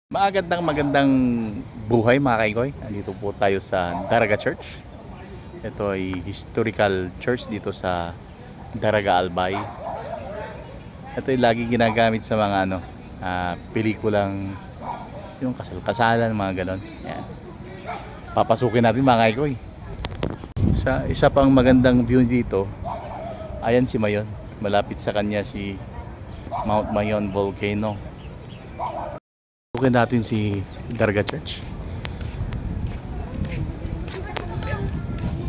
Magandang buhay mga kaikoy. Andito po tayo sa Daraga Church. Ito ay historical church dito sa Daraga Albay. Ito ay lagi ginagamit sa mga pelikulang yung kasal-kasalan, mga ganon. Yan. Papasukin natin mga kaikoy. Sa isa pang magandang view dito, ayan si Mayon. Malapit sa kanya si Mount Mayon Volcano. Tukin natin si Daraga Church.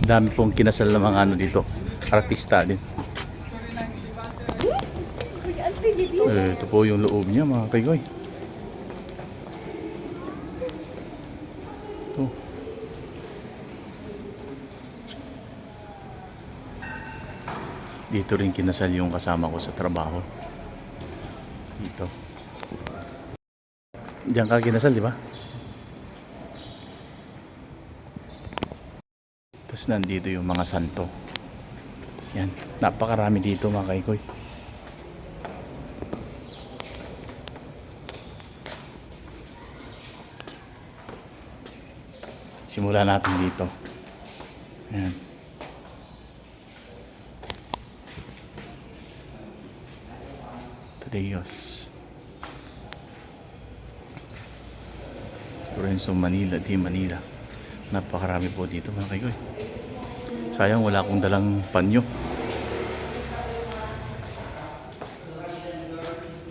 Dami pong kinasal ng mga dito, artista din. Ito po yung loob niya mga kaigoy. Ito. Dito rin kinasal yung kasama ko sa trabaho. Dito. Diyan ka kinasal, di ba? Tapos nandito yung mga santo. Yan. Napakarami dito mga kaikoy. Simulan natin dito. Yan. Tadeos. Lorenzo Manila, di Manila. Napakarami po dito mga kaikoy. Sayang wala akong dalang panyo.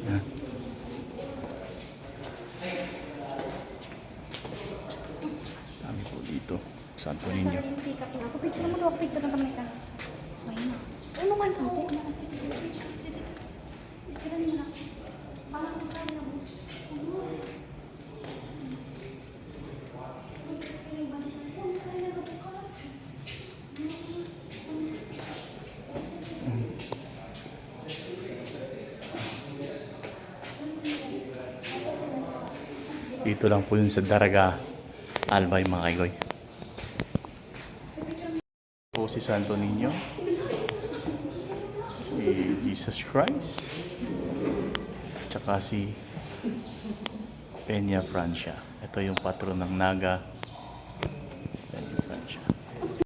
Yan. Dami po dito. Santo Niño. Ako picture mo daw, ako picture ng kamay ka. Ay na. Ano man ka? Picture mo na. Para ko tayo na. Dito lang po yun sa Daraga Albay mga kaigoy. Po si Santo Niño, si Jesus Christ, tsaka si Peña Francia. Ito yung patron ng Naga